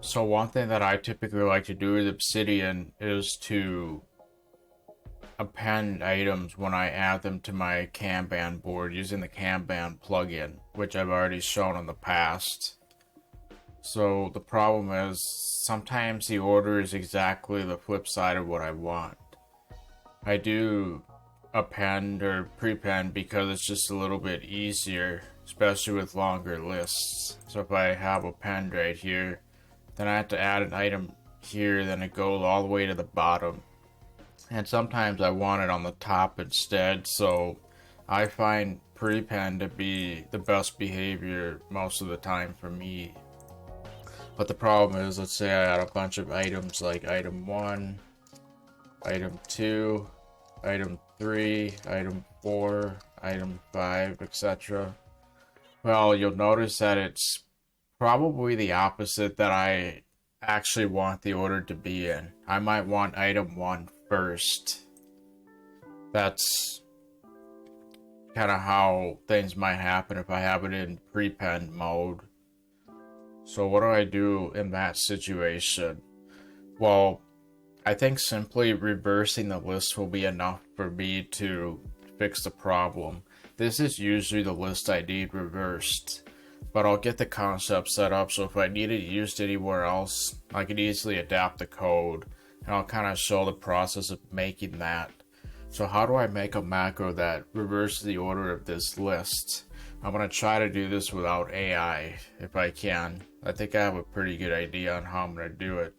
So one thing that I typically like to do with Obsidian is to append items when I add them to my Kanban board using the Kanban plugin, which I've already shown in the past. So the problem is sometimes the order is exactly the flip side of what I want. I do append or prepend because it's just a little bit easier, especially with longer lists. So if I have append right here, then I have to add an item here, then it goes all the way to the bottom. And sometimes I want it on the top instead, so I find prepend to be the best behavior most of the time for me. But the problem is, let's say I add a bunch of items like item 1, item 2, item 3, item 4, item 5, etc. Well, you'll notice that it's probably the opposite that I actually want the order to be in. I might want item 1 first. That's kind of how things might happen if I have it in prepend mode. So what do I do in that situation? Well, I think simply reversing the list will be enough for me to fix the problem. This is usually the list I need reversed, but I'll get the concept set up so if I need it used anywhere else, I can easily adapt the code, and I'll kind of show the process of making that. So how do I make a macro that reverses the order of this list? I'm going to try to do this without AI if I can. I think I have a pretty good idea on how I'm going to do it.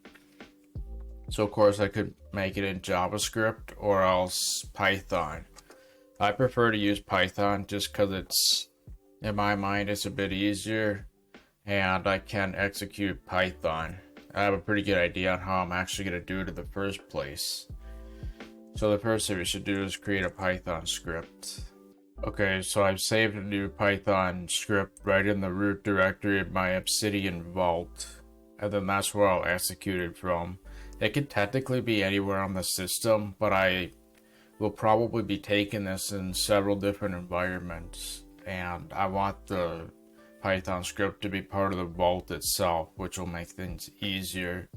So of course I could make it in JavaScript or else Python. I prefer to use Python just because it's, in my mind, it's a bit easier and I can execute Python. I have a pretty good idea on how I'm actually going to do it in the first place. So the first thing we should do is create a Python script. Okay, so I've saved a new Python script right in the root directory of my Obsidian vault, and then that's where I'll execute it from. It could technically be anywhere on the system, but I will probably be taking this in several different environments, and I want the Python script to be part of the vault itself, which will make things easier.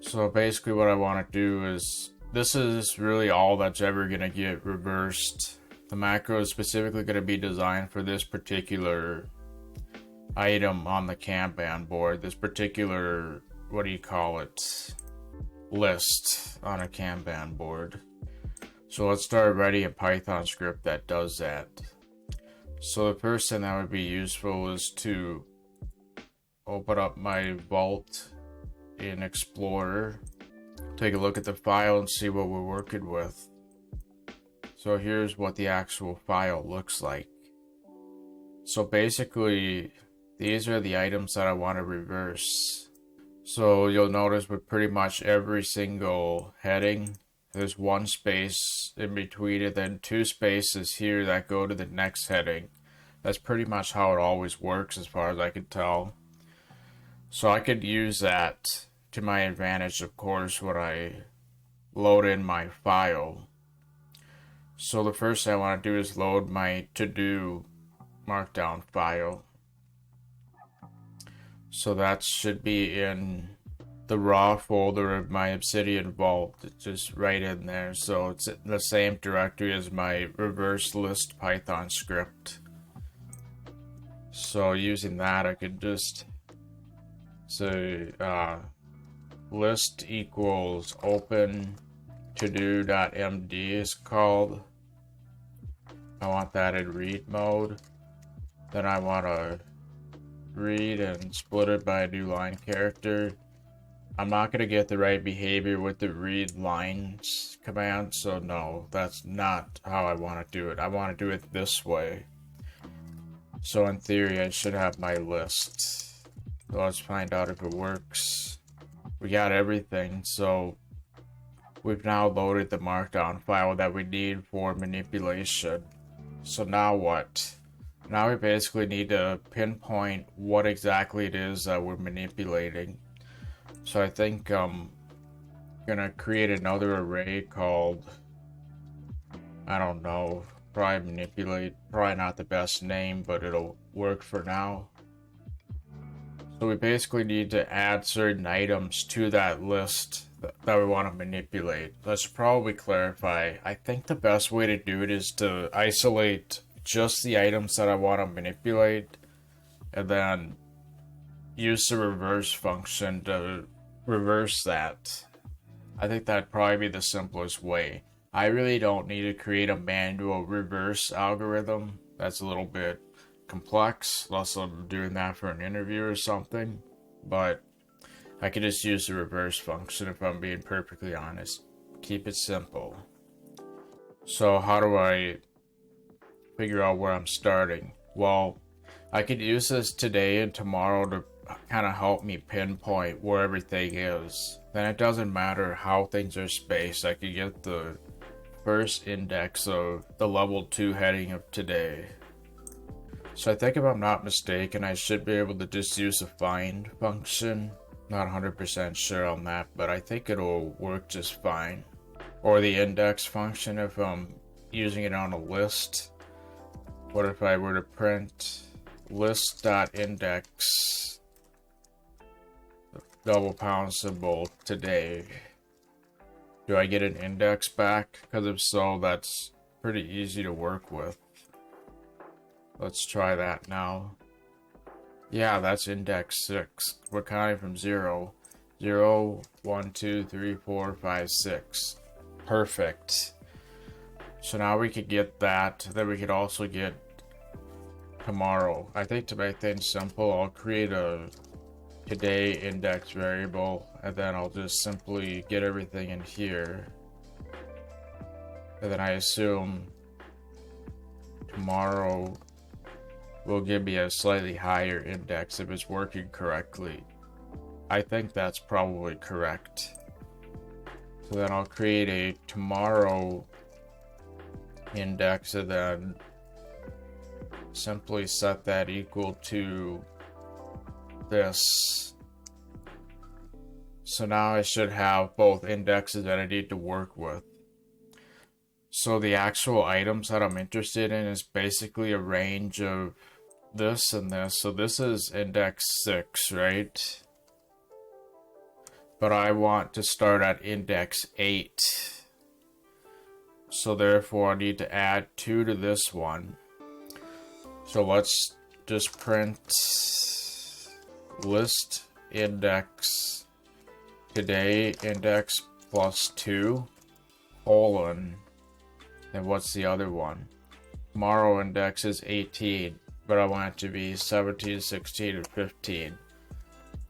So basically what I want to do is, this is really all that's ever going to get reversed. The macro is specifically going to be designed for this particular item on the Kanban board, this particular, what do you call it, list on a Kanban board. So let's start writing a Python script that does that. So the first thing that would be useful is to open up my vault in Explorer, take a look at the file and see what we're working with. So here's what the actual file looks like. So basically, these are the items that I want to reverse. So you'll notice with pretty much every single heading, there's one space in between it, then two spaces here that go to the next heading. That's pretty much how it always works as far as I can tell. So I could use that to my advantage, of course, when I load in my file. So the first thing I want to do is load my to-do markdown file. So that should be in the raw folder of my Obsidian vault. It's just right in there. So it's in the same directory as my reverse list Python script. So using that, I could just say list equals open to-do.md is called. I want that in read mode. Then I want to read and split it by a new line character. I'm not going to get the right behavior with the read lines command, so no, that's not how I want to do it. I want to do it this way. So in theory, I should have my list. So let's find out if it works. We got everything, so we've now loaded the markdown file that we need for manipulation. So now what? Now we basically need to pinpoint what exactly it is that we're manipulating. So I think I'm gonna create another array called, I don't know, probably manipulate, probably not the best name, but it'll work for now. So we basically need to add certain items to that list that we want to manipulate. Let's probably clarify. I think the best way to do it is to isolate just the items that I want to manipulate and then use the reverse function to reverse that. I think that'd probably be the simplest way. I really don't need to create a manual reverse algorithm. That's a little bit complex, unless I'm doing that for an interview or something. But I could just use the reverse function if I'm being perfectly honest. Keep it simple. So how do I figure out where I'm starting? Well, I could use this today and tomorrow to kind of help me pinpoint where everything is. Then it doesn't matter how things are spaced. I could get the first index of the level 2 heading of today. So I think if I'm not mistaken, I should be able to just use the find function. Not 100% sure on that, but I think it'll work just fine. Or the index function if I'm using it on a list. What if I were to print list.index double pound symbol today? Do I get an index back? Because if so, that's pretty easy to work with. Let's try that now. Yeah, that's index 6. We're counting from 0. 0, 1, 2, 3, 4, 5, 6. Perfect. So now we could get that. Then we could also get tomorrow. I think to make things simple, I'll create a today index variable, and then I'll just simply get everything in here. And then I assume tomorrow will give me a slightly higher index if it's working correctly. I think that's probably correct. So then I'll create a tomorrow index and then simply set that equal to this. So now I should have both indexes that I need to work with. So the actual items that I'm interested in is basically a range of this and this. So this is index 6, right? But I want to start at index 8. So therefore I need to add 2 to this one. So let's just print list index today index plus 2 colon, and what's the other one? Tomorrow index is 18, but I want it to be 17, 16, and 15.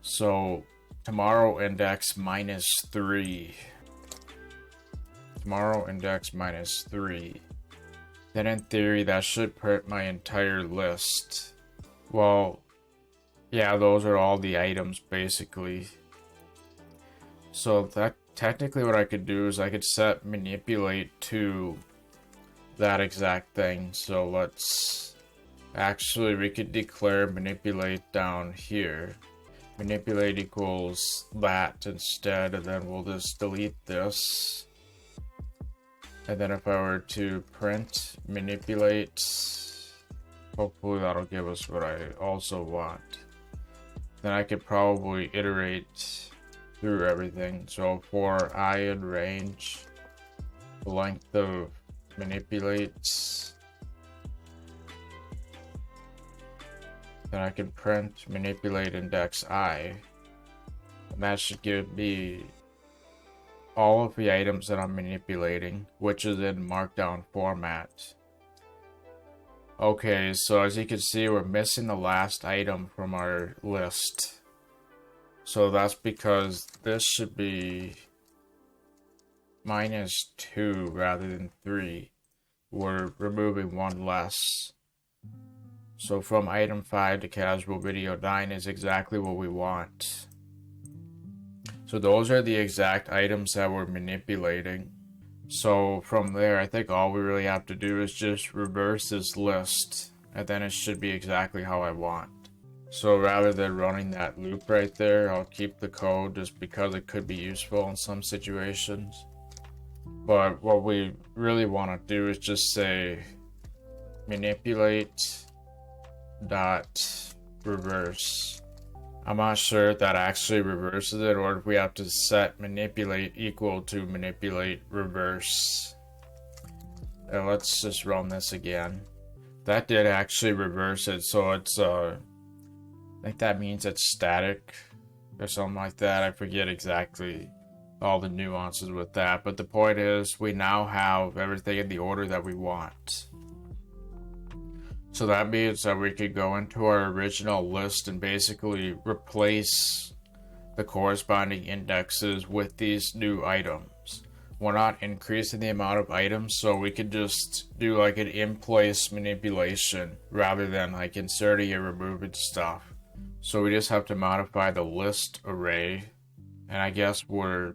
So tomorrow index minus 3. Tomorrow index minus 3. Then in theory that should print my entire list. Well, yeah, those are all the items basically. So that technically what I could do is I could set manipulate to that exact thing. So let's actually, we could declare manipulate down here. Manipulate equals that instead, and then we'll just delete this. And then if I were to print manipulate, hopefully that'll give us what I also want. Then I could probably iterate through everything. So for I in range, the length of manipulates, then I can print manipulate index I, and that should give me all of the items that I'm manipulating, which is in markdown format. Okay, so as you can see, we're missing the last item from our list. So that's because this should be minus 2 rather than 3. We're removing 1 less. So from item 5 to casual video 9 is exactly what we want. So those are the exact items that we're manipulating. So from there, I think all we really have to do is just reverse this list, and then it should be exactly how I want. So rather than running that loop right there, I'll keep the code just because it could be useful in some situations. But what we really want to do is just say manipulate dot reverse. I'm not sure if that actually reverses it or if we have to set manipulate equal to manipulate reverse. Let's just run this again. That did actually reverse it, so it's I think that means it's static or something like that. I forget exactly all the nuances with that, but the point is we now have everything in the order that we want. So that means that we could go into our original list and basically replace the corresponding indexes with these new items. We're not increasing the amount of items, so we could just do like an in-place manipulation rather than like inserting and removing stuff. So we just have to modify the list array, and I guess we're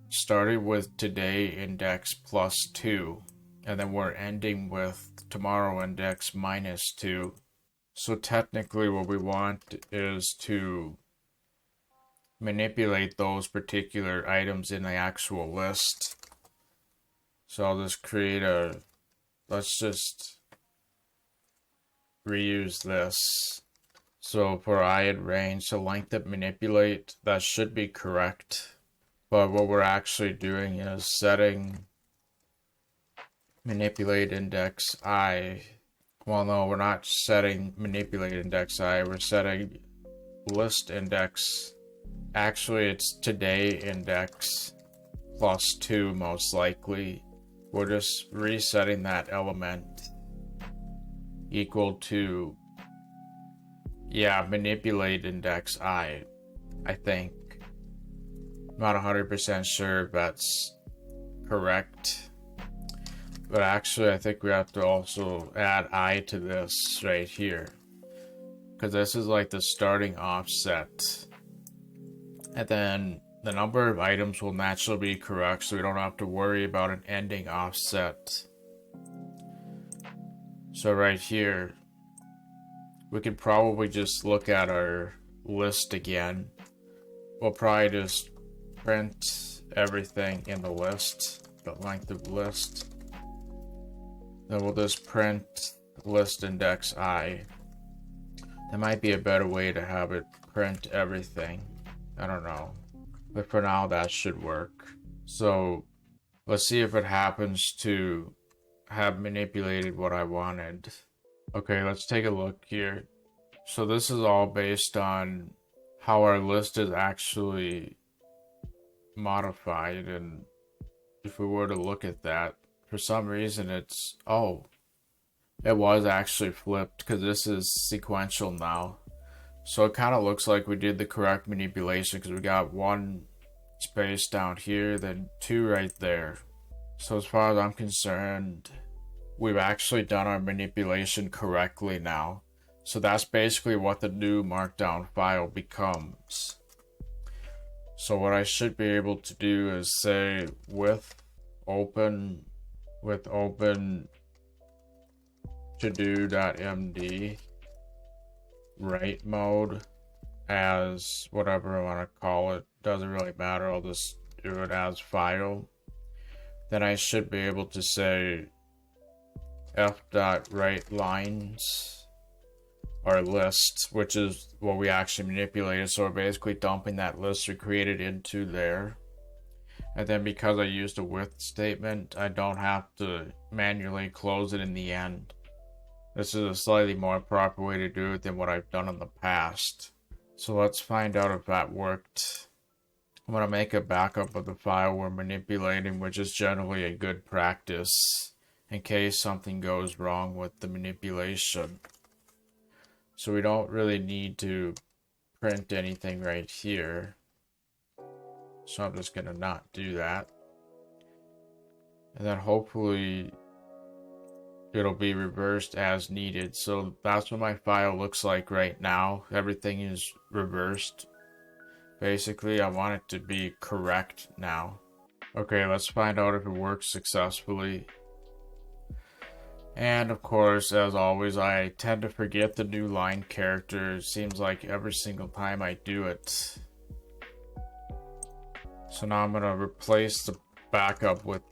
starting with today index +2, and then we're ending with tomorrow index -2. So technically what we want is to manipulate those particular items in the actual list. So I'll just create let's just reuse this. So for I and range, the length of manipulate, that should be correct. But what we're actually doing is setting manipulate index I. Well, no, we're not setting manipulate index I, we're setting list index. Actually, it's today index +2 most likely. We're just resetting that element equal to, yeah, manipulate index I think. I'm not 100% sure if that's correct. But actually, I think we have to also add I to this right here, because this is like the starting offset. And then the number of items will naturally be correct, so we don't have to worry about an ending offset. So right here, we could probably just look at our list again. We'll probably just print everything in the list, the length of list. Then we'll just print list index I. That might be a better way to have it print everything. I don't know. But for now, that should work. So let's see if it happens to have manipulated what I wanted. Okay, let's take a look here. So this is all based on how our list is actually modified. And if we were to look at that, for some reason it's, oh, it was actually flipped because this is sequential now. So it kind of looks like we did the correct manipulation because we got one space down here, then two right there. So as far as I'm concerned, we've actually done our manipulation correctly now. So that's basically what the new markdown file becomes. So what I should be able to do is say with open to-do.md write mode as whatever I want to call it, doesn't really matter, I'll just do it as file. Then I should be able to say f.write lines or list, which is what we actually manipulated. So we're basically dumping that list we created into there. And then because I used a with statement, I don't have to manually close it in the end. This is a slightly more proper way to do it than what I've done in the past. So let's find out if that worked. I'm going to make a backup of the file we're manipulating, which is generally a good practice in case something goes wrong with the manipulation. So we don't really need to print anything right here. So I'm just going to not do that. And then hopefully it'll be reversed as needed. So that's what my file looks like right now. Everything is reversed. Basically, I want it to be correct now. Okay, let's find out if it works successfully. And of course, as always, I tend to forget the new line character. It seems like every single time I do it. So now I'm going to replace the backup with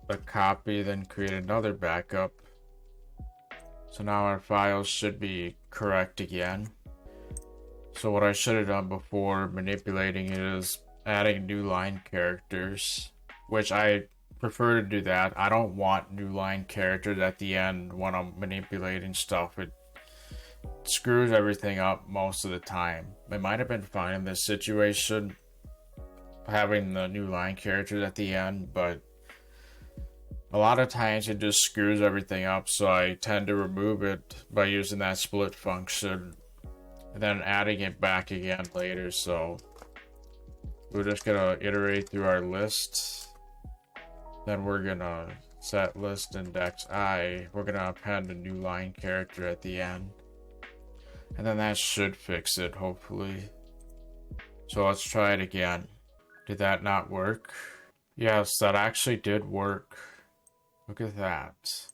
a copy, then create another backup. So now our files should be correct again. So what I should have done before manipulating it is adding new line characters, which I prefer to do that. I don't want new line characters at the end when I'm manipulating stuff. It screws everything up most of the time. It might have been fine in this situation, having the new line characters at the end, but a lot of times it just screws everything up, so I tend to remove it by using that split function and then adding it back again later. So we're just gonna iterate through our list, then we're gonna set list index I, we're gonna append a new line character at the end, and then that should fix it, hopefully. So let's try it again. Did that not work? Yes, that actually did work. Look at that.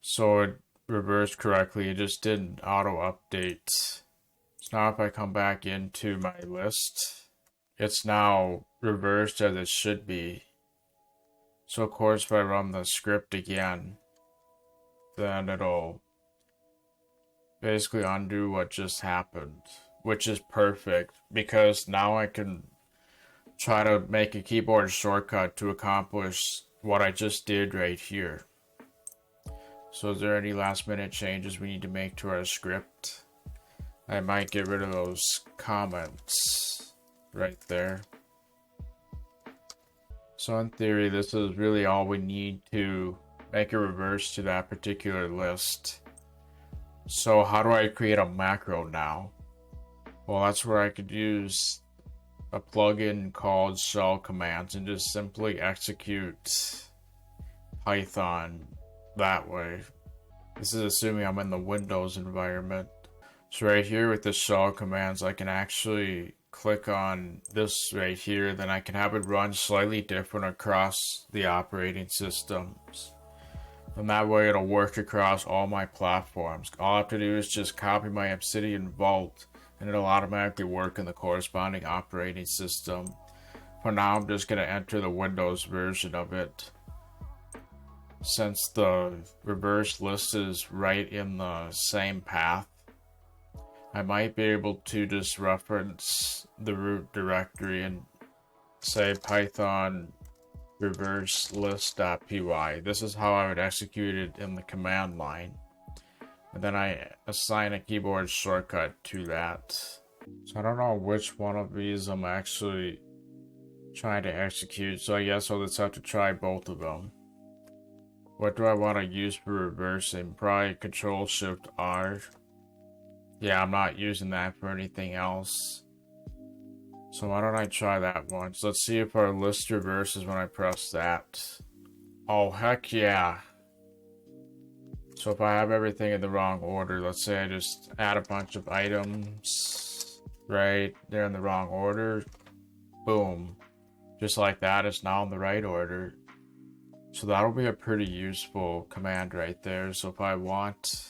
So it reversed correctly, it just didn't auto update. So now if I come back into my list, it's now reversed as it should be. So of course if I run the script again, then it'll basically undo what just happened, which is perfect because now I can try to make a keyboard shortcut to accomplish what I just did right here. So is there any last minute changes we need to make to our script? I might get rid of those comments right there. So in theory, this is really all we need to make a reverse to that particular list. So how do I create a macro now? Well, that's where I could use a plugin called shell commands and just simply execute Python that way. This is assuming I'm in the Windows environment. So right here with the shell commands, I can actually click on this right here, then I can have it run slightly different across the operating systems. And that way it'll work across all my platforms. All I have to do is just copy my Obsidian vault and it'll automatically work in the corresponding operating system. For now, I'm just going to enter the Windows version of it. Since the reverse list is right in the same path, I might be able to just reference the root directory and say python reverse list.py. This is how I would execute it in the command line. And then I assign a keyboard shortcut to that. So I don't know which one of these I'm actually trying to execute, so I guess I'll just have to try both of them. What do I want to use for reversing? Probably Control-Shift-R. Yeah, I'm not using that for anything else. So why don't I try that once? Let's see if our list reverses when I press that. Oh, heck yeah. So if I have everything in the wrong order, let's say I just add a bunch of items, right? They're in the wrong order. Boom. Just like that, it's now in the right order. So that'll be a pretty useful command right there. So if I want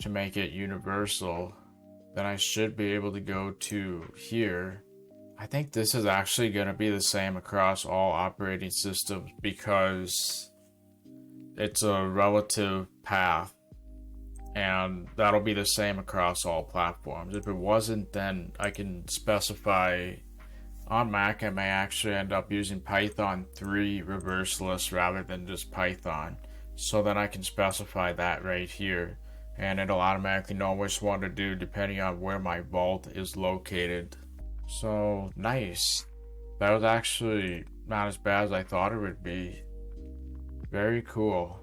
to make it universal, then I should be able to go to here. I think this is actually going to be the same across all operating systems because it's a relative path, and that'll be the same across all platforms. If it wasn't, then I can specify on Mac. I may actually end up using Python 3 reverse list rather than just Python, so then I can specify that right here and it'll automatically know which one to do depending on where my vault is located. So nice. That was actually not as bad as I thought it would be. Very cool.